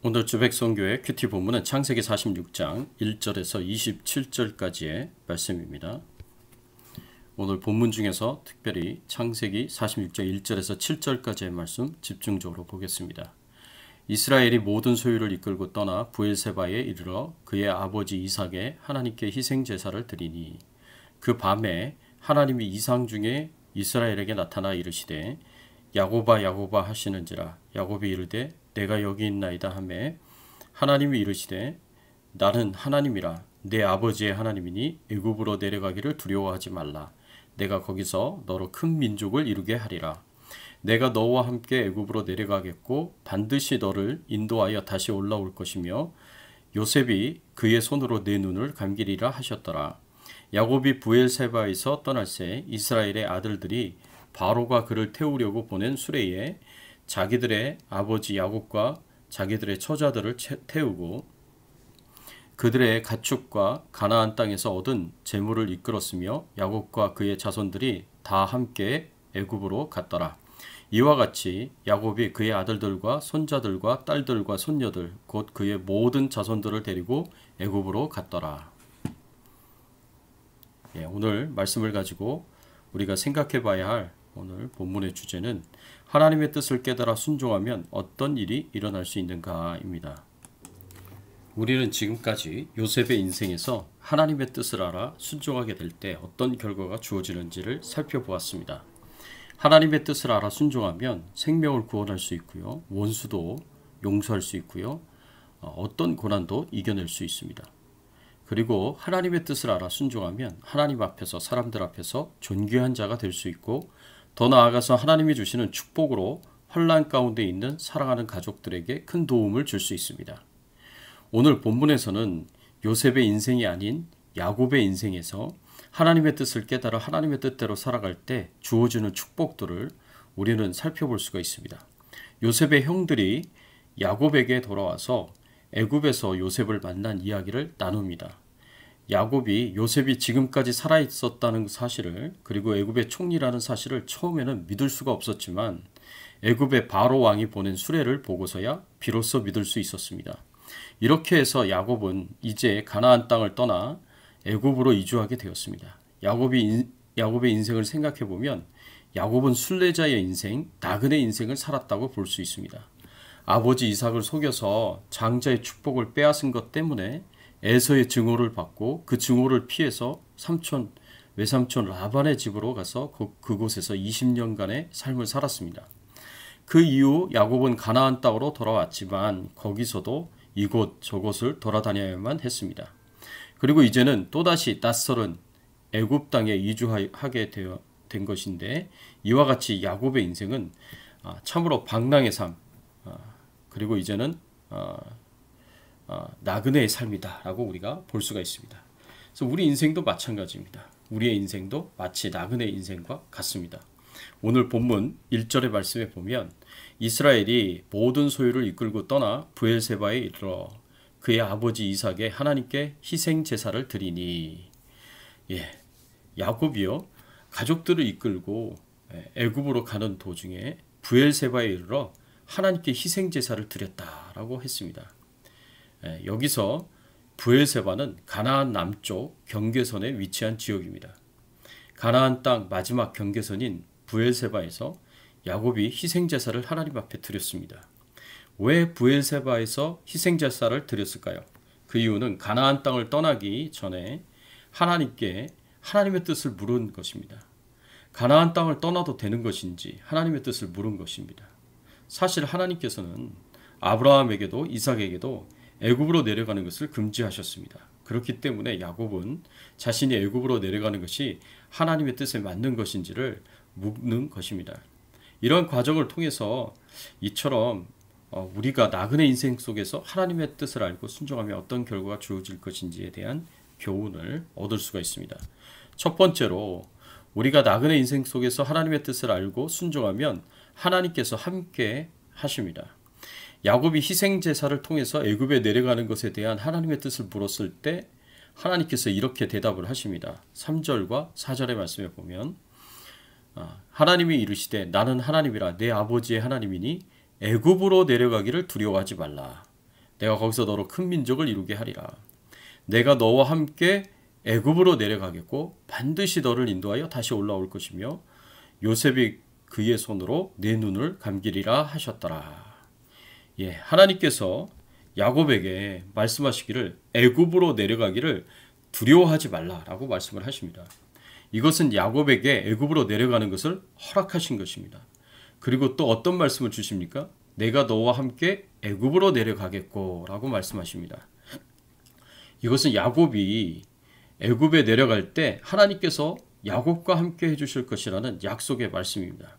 오늘 주백성교회 큐티 본문은 창세기 46장 1절에서 27절까지의 말씀입니다. 오늘 본문 중에서 특별히 창세기 46장 1절에서 7절까지의 말씀 집중적으로 보겠습니다. 이스라엘이 모든 소유를 이끌고 떠나 브엘세바에 이르러 그의 아버지 이삭의 하나님께 희생제사를 드리니 그 밤에 하나님이 이상 중에 이스라엘에게 나타나 이르시되 야곱아 야곱아 하시는지라. 야곱이 이르되 내가 여기 있나이다 하매 하나님이 이르시되 나는 하나님이라. 내 아버지의 하나님이니 애굽으로 내려가기를 두려워하지 말라. 내가 거기서 너로 큰 민족을 이루게 하리라. 내가 너와 함께 애굽으로 내려가겠고 반드시 너를 인도하여 다시 올라올 것이며 요셉이 그의 손으로 내 눈을 감기리라 하셨더라. 야곱이 브엘세바에서 떠날새 이스라엘의 아들들이 바로가 그를 태우려고 보낸 수레에 자기들의 아버지 야곱과 자기들의 처자들을 태우고 그들의 가축과 가나안 땅에서 얻은 재물을 이끌었으며 야곱과 그의 자손들이 다 함께 애굽으로 갔더라. 이와 같이 야곱이 그의 아들들과 손자들과 딸들과 손녀들 곧 그의 모든 자손들을 데리고 애굽으로 갔더라. 오늘 말씀을 가지고 우리가 생각해 봐야 할 오늘 본문의 주제는 하나님의 뜻을 깨달아 순종하면 어떤 일이 일어날 수 있는가입니다. 우리는 지금까지 요셉의 인생에서 하나님의 뜻을 알아 순종하게 될 때 어떤 결과가 주어지는지를 살펴보았습니다. 하나님의 뜻을 알아 순종하면 생명을 구원할 수 있고요. 원수도 용서할 수 있고요. 어떤 고난도 이겨낼 수 있습니다. 그리고 하나님의 뜻을 알아 순종하면 하나님 앞에서 사람들 앞에서 존귀한 자가 될 수 있고 더 나아가서 하나님이 주시는 축복으로 환난 가운데 있는 사랑하는 가족들에게 큰 도움을 줄 수 있습니다. 오늘 본문에서는 요셉의 인생이 아닌 야곱의 인생에서 하나님의 뜻을 깨달아 하나님의 뜻대로 살아갈 때 주어지는 축복들을 우리는 살펴볼 수가 있습니다. 요셉의 형들이 야곱에게 돌아와서 애굽에서 요셉을 만난 이야기를 나눕니다. 야곱이 요셉이 지금까지 살아있었다는 사실을 그리고 애굽의 총리라는 사실을 처음에는 믿을 수가 없었지만 애굽의 바로 왕이 보낸 수레를 보고서야 비로소 믿을 수 있었습니다. 이렇게 해서 야곱은 이제 가나안 땅을 떠나 애굽으로 이주하게 되었습니다. 야곱의 인생을 생각해 보면 야곱은 순례자의 인생, 나그네 인생을 살았다고 볼 수 있습니다. 아버지 이삭을 속여서 장자의 축복을 빼앗은 것 때문에 에서의 증오를 받고 그 증오를 피해서 외삼촌 라반의 집으로 가서 그곳에서 20년간의 삶을 살았습니다. 그 이후 야곱은 가나안 땅으로 돌아왔지만 거기서도 이곳 저곳을 돌아다녀야만 했습니다. 그리고 이제는 또다시 낯설은 애굽 땅에 이주하게 된 것인데 이와 같이 야곱의 인생은 참으로 방랑의 삶 그리고 이제는 나그네의 삶이다라고 우리가 볼 수가 있습니다. 그래서 우리 인생도 마찬가지입니다. 우리의 인생도 마치 나그네 인생과 같습니다. 오늘 본문 1절의 말씀에 보면 이스라엘이 모든 소유를 이끌고 떠나 브엘세바에 이르러 그의 아버지 이삭의 하나님께 희생 제사를 드리니 야곱이요 가족들을 이끌고 애굽으로 가는 도중에 브엘세바에 이르러 하나님께 희생 제사를 드렸다라고 했습니다. 여기서 브엘세바는 가나안 남쪽 경계선에 위치한 지역입니다. 가나안 땅 마지막 경계선인 브엘세바에서 야곱이 희생제사를 하나님 앞에 드렸습니다. 왜 브엘세바에서 희생제사를 드렸을까요? 그 이유는 가나안 땅을 떠나기 전에 하나님께 하나님의 뜻을 물은 것입니다. 가나안 땅을 떠나도 되는 것인지 하나님의 뜻을 물은 것입니다. 사실 하나님께서는 아브라함에게도 이삭에게도 애굽으로 내려가는 것을 금지하셨습니다. 그렇기 때문에 야곱은 자신이 애굽으로 내려가는 것이 하나님의 뜻에 맞는 것인지를 묻는 것입니다. 이런 과정을 통해서 이처럼 우리가 나그네 인생 속에서 하나님의 뜻을 알고 순종하면 어떤 결과가 주어질 것인지에 대한 교훈을 얻을 수가 있습니다. 첫 번째로 우리가 나그네 인생 속에서 하나님의 뜻을 알고 순종하면 하나님께서 함께 하십니다. 야곱이 희생제사를 통해서 애굽에 내려가는 것에 대한 하나님의 뜻을 물었을 때 하나님께서 이렇게 대답을 하십니다. 3절과 4절의 말씀에 보면 하나님이 이르시되 나는 하나님이라 내 아버지의 하나님이니 애굽으로 내려가기를 두려워하지 말라. 내가 거기서 너로 큰 민족을 이루게 하리라. 내가 너와 함께 애굽으로 내려가겠고 반드시 너를 인도하여 다시 올라올 것이며 요셉이 그의 손으로 내 눈을 감기리라 하셨더라. 예, 하나님께서 야곱에게 말씀하시기를 애굽으로 내려가기를 두려워하지 말라라고 말씀을 하십니다. 이것은 야곱에게 애굽으로 내려가는 것을 허락하신 것입니다. 그리고 또 어떤 말씀을 주십니까? 내가 너와 함께 애굽으로 내려가겠고 라고 말씀하십니다. 이것은 야곱이 애굽에 내려갈 때 하나님께서 야곱과 함께 해주실 것이라는 약속의 말씀입니다.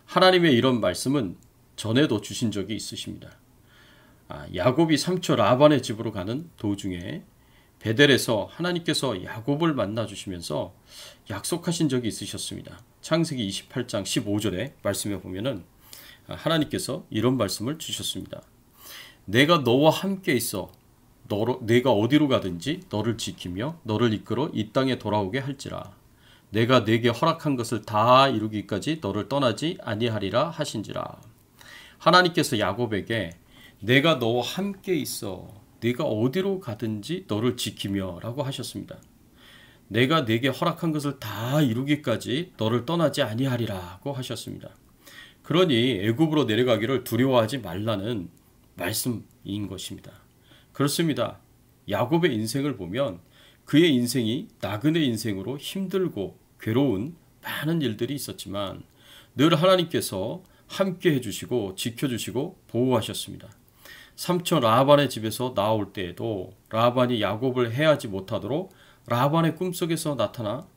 하나님의 이런 말씀은 전에도 주신 적이 있으십니다. 야곱이 삼촌 라반의 집으로 가는 도중에 베델에서 하나님께서 야곱을 만나 주시면서 약속하신 적이 있으셨습니다. 창세기 28장 15절에 말씀해 보면은 하나님께서 이런 말씀을 주셨습니다. 내가 너와 함께 있어 내가 어디로 가든지 너를 지키며 너를 이끌어 이 땅에 돌아오게 할지라. 내가 내게 허락한 것을 다 이루기까지 너를 떠나지 아니하리라 하신지라. 하나님께서 야곱에게 내가 너와 함께 있어 네가 어디로 가든지 너를 지키며 라고 하셨습니다. 내가 내게 허락한 것을 다 이루기까지 너를 떠나지 아니하리라고 하셨습니다. 그러니 애굽으로 내려가기를 두려워하지 말라는 말씀인 것입니다. 그렇습니다. 야곱의 인생을 보면 그의 인생이 나그네 인생으로 힘들고 괴로운 많은 일들이 있었지만 늘 하나님께서 함께 해주시고 지켜주시고 보호하셨습니다. 삼촌 라반의 집에서 나올 때에도 라반이 야곱을 해하지 못하도록 라반의 꿈속에서 나타나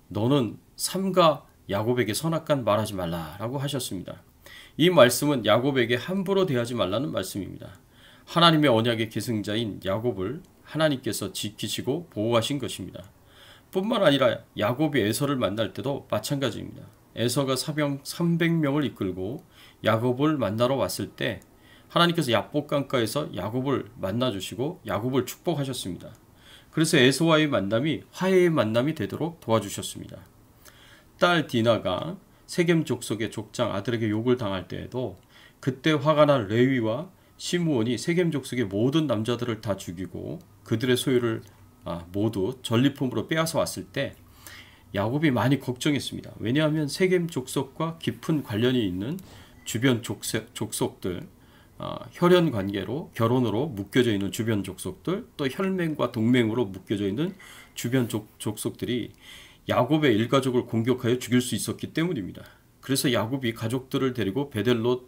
너는 삼가 야곱에게 선악간 말하지 말라라고 하셨습니다. 이 말씀은 야곱에게 함부로 대하지 말라는 말씀입니다. 하나님의 언약의 계승자인 야곱을 하나님께서 지키시고 보호하신 것입니다. 뿐만 아니라 야곱이 에서를 만날 때도 마찬가지입니다. 에서가 사병 300명을 이끌고 야곱을 만나러 왔을 때 하나님께서 야복강가에서 야곱을 만나주시고 야곱을 축복하셨습니다. 그래서 에서와의 만남이 화해의 만남이 되도록 도와주셨습니다. 딸 디나가 세겜 족속의 족장 아들에게 욕을 당할 때에도 그때 화가 난 레위와 시므온이 세겜 족속의 모든 남자들을 다 죽이고 그들의 소유를 모두 전리품으로 빼앗아 왔을 때 야곱이 많이 걱정했습니다. 왜냐하면 세겜 족속과 깊은 관련이 있는 주변 족속들, 혈연 관계로 결혼으로 묶여져 있는 주변 족속들, 또 혈맹과 동맹으로 묶여져 있는 주변 족속들이 야곱의 일가족을 공격하여 죽일 수 있었기 때문입니다. 그래서 야곱이 가족들을 데리고 베델로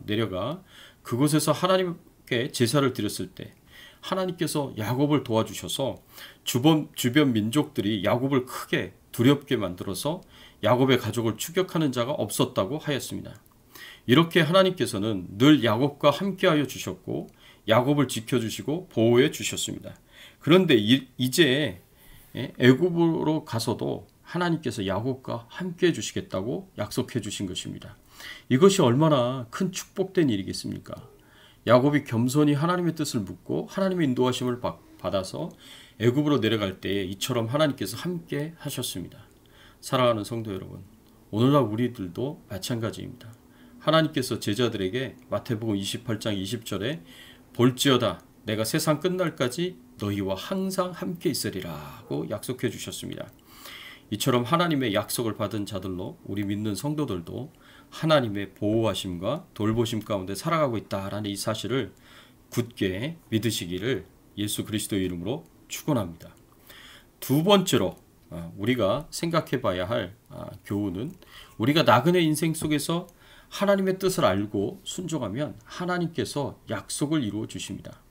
내려가 그곳에서 하나님께 제사를 드렸을 때 하나님께서 야곱을 도와주셔서 주변 민족들이 야곱을 크게 두렵게 만들어서 야곱의 가족을 추격하는 자가 없었다고 하였습니다. 이렇게 하나님께서는 늘 야곱과 함께하여 주셨고 야곱을 지켜주시고 보호해 주셨습니다. 그런데 이제 애굽으로 가서도 하나님께서 야곱과 함께해 주시겠다고 약속해 주신 것입니다. 이것이 얼마나 큰 축복된 일이겠습니까? 야곱이 겸손히 하나님의 뜻을 묻고 하나님의 인도하심을 받아서 애굽으로 내려갈 때에 이처럼 하나님께서 함께 하셨습니다. 사랑하는 성도 여러분, 오늘날 우리들도 마찬가지입니다. 하나님께서 제자들에게 마태복음 28장 20절에 볼지어다 내가 세상 끝날까지 너희와 항상 함께 있으리라고 약속해 주셨습니다. 이처럼 하나님의 약속을 받은 자들로 우리 믿는 성도들도 하나님의 보호하심과 돌보심 가운데 살아가고 있다라는 이 사실을 굳게 믿으시기를 예수 그리스도의 이름으로 축원합니다. 두 번째로 우리가 생각해 봐야 할 교훈은 우리가 나그네 인생 속에서 하나님의 뜻을 알고 순종하면 하나님께서 약속을 이루어 주십니다.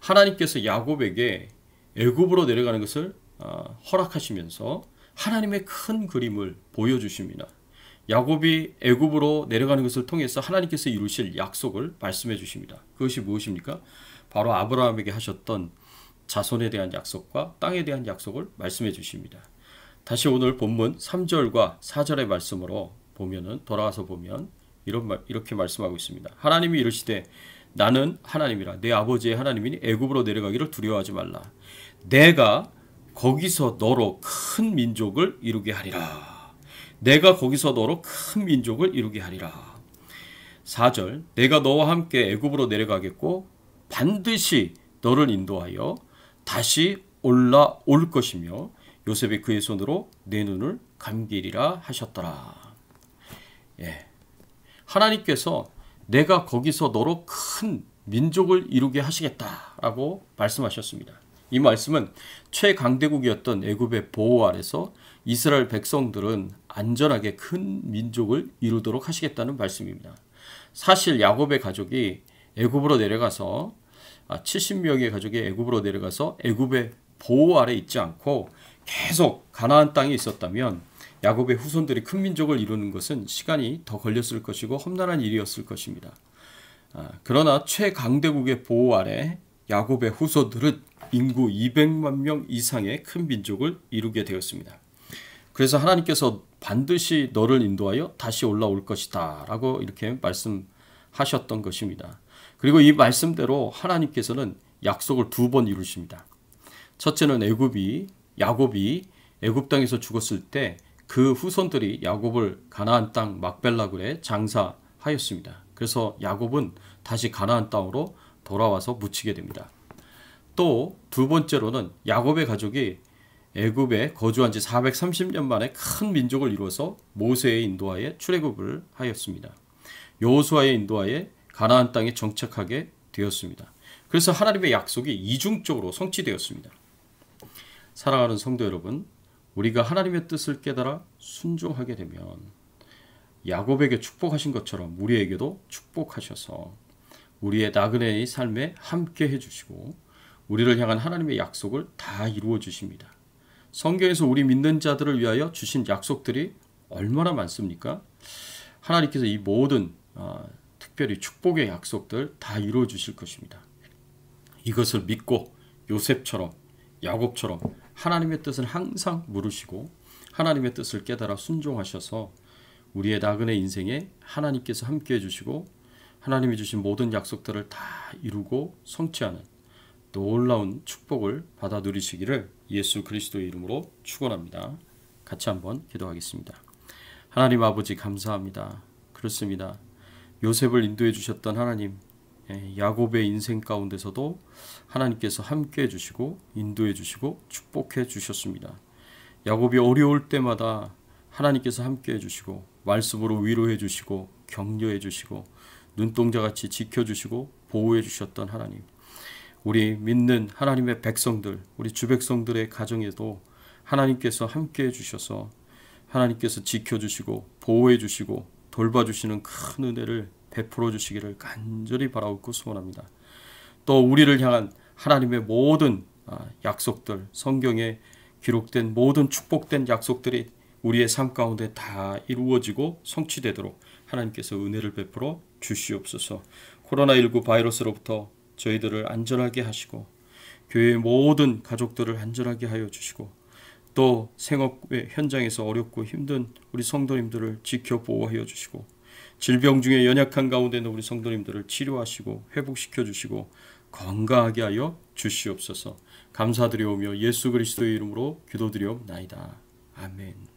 하나님께서 야곱에게 애굽으로 내려가는 것을 허락하시면서 하나님의 큰 그림을 보여주십니다. 야곱이 애굽으로 내려가는 것을 통해서 하나님께서 이루실 약속을 말씀해 주십니다. 그것이 무엇입니까? 바로 아브라함에게 하셨던 자손에 대한 약속과 땅에 대한 약속을 말씀해 주십니다. 다시 오늘 본문 3절과 4절의 말씀으로 돌아가서 보면 이렇게 말씀하고 있습니다. 하나님이 이르시되 나는 하나님이라 내 아버지의 하나님이니 애굽으로 내려가기를 두려워하지 말라. 내가 거기서 너로 큰 민족을 이루게 하리라. 내가 거기서 너로 큰 민족을 이루게 하리라. 4절 내가 너와 함께 애굽으로 내려가겠고 반드시 너를 인도하여 다시 올라올 것이며 요셉이 그의 손으로 내 눈을 감기리라 하셨더라. 예. 하나님께서 내가 거기서 너로 큰 민족을 이루게 하시겠다라고 말씀하셨습니다. 이 말씀은 최강대국이었던 애굽의 보호 아래서 이스라엘 백성들은 안전하게 큰 민족을 이루도록 하시겠다는 말씀입니다. 사실 야곱의 가족이 애굽으로 내려가서 70명의 가족이 애굽으로 내려가서 애굽의 보호 아래 있지 않고 계속 가나안 땅에 있었다면 야곱의 후손들이 큰 민족을 이루는 것은 시간이 더 걸렸을 것이고 험난한 일이었을 것입니다. 그러나 최강대국의 보호 아래 야곱의 후손들은 인구 200만 명 이상의 큰 민족을 이루게 되었습니다. 그래서 하나님께서 반드시 너를 인도하여 다시 올라올 것이다 라고 이렇게 말씀하셨던 것입니다. 그리고 이 말씀대로 하나님께서는 약속을 2번 이루십니다. 첫째는 야곱이 애굽 땅에서 죽었을 때 그 후손들이 야곱을 가나안 땅 막벨라굴에 장사하였습니다. 그래서 야곱은 다시 가나안 땅으로 돌아와서 묻히게 됩니다. 또 2번째로는 야곱의 가족이 애굽에 거주한 지 430년 만에 큰 민족을 이루어서 모세의 인도하에 출애굽을 하였습니다. 여호수아의 인도하에 가나안 땅에 정착하게 되었습니다. 그래서 하나님의 약속이 이중적으로 성취되었습니다. 사랑하는 성도 여러분, 우리가 하나님의 뜻을 깨달아 순종하게 되면 야곱에게 축복하신 것처럼 우리에게도 축복하셔서 우리의 나그네의 삶에 함께 해주시고 우리를 향한 하나님의 약속을 다 이루어 주십니다. 성경에서 우리 믿는 자들을 위하여 주신 약속들이 얼마나 많습니까? 하나님께서 이 모든 특별히 축복의 약속들 다 이루어 주실 것입니다. 이것을 믿고 요셉처럼 야곱처럼 하나님의 뜻을 항상 물으시고 하나님의 뜻을 깨달아 순종하셔서 우리의 나그네 인생에 하나님께서 함께해 주시고 하나님이 주신 모든 약속들을 다 이루고 성취하는 놀라운 축복을 받아 누리시기를 예수 그리스도의 이름으로 축원합니다. 같이 한번 기도하겠습니다. 하나님 아버지 감사합니다. 그렇습니다. 요셉을 인도해 주셨던 하나님, 야곱의 인생 가운데서도 하나님께서 함께해 주시고 인도해 주시고 축복해 주셨습니다. 야곱이 어려울 때마다 하나님께서 함께해 주시고 말씀으로 위로해 주시고 격려해 주시고 눈동자같이 지켜주시고 보호해 주셨던 하나님, 우리 믿는 하나님의 백성들, 우리 주백성들의 가정에도 하나님께서 함께해 주셔서 하나님께서 지켜주시고 보호해 주시고 돌봐주시는 큰 은혜를 베풀어 주시기를 간절히 바라옵고 소원합니다. 또 우리를 향한 하나님의 모든 약속들, 성경에 기록된 모든 축복된 약속들이 우리의 삶 가운데 다 이루어지고 성취되도록 하나님께서 은혜를 베풀어 주시옵소서. 코로나19 바이러스로부터 저희들을 안전하게 하시고 교회의 모든 가족들을 안전하게 하여 주시고 또 생업의 현장에서 어렵고 힘든 우리 성도님들을 지켜 보호하여 주시고 질병 중에 연약한 가운데 있는 우리 성도님들을 치료하시고 회복시켜 주시고 건강하게 하여 주시옵소서. 감사드리오며 예수 그리스도의 이름으로 기도드리옵나이다. 아멘.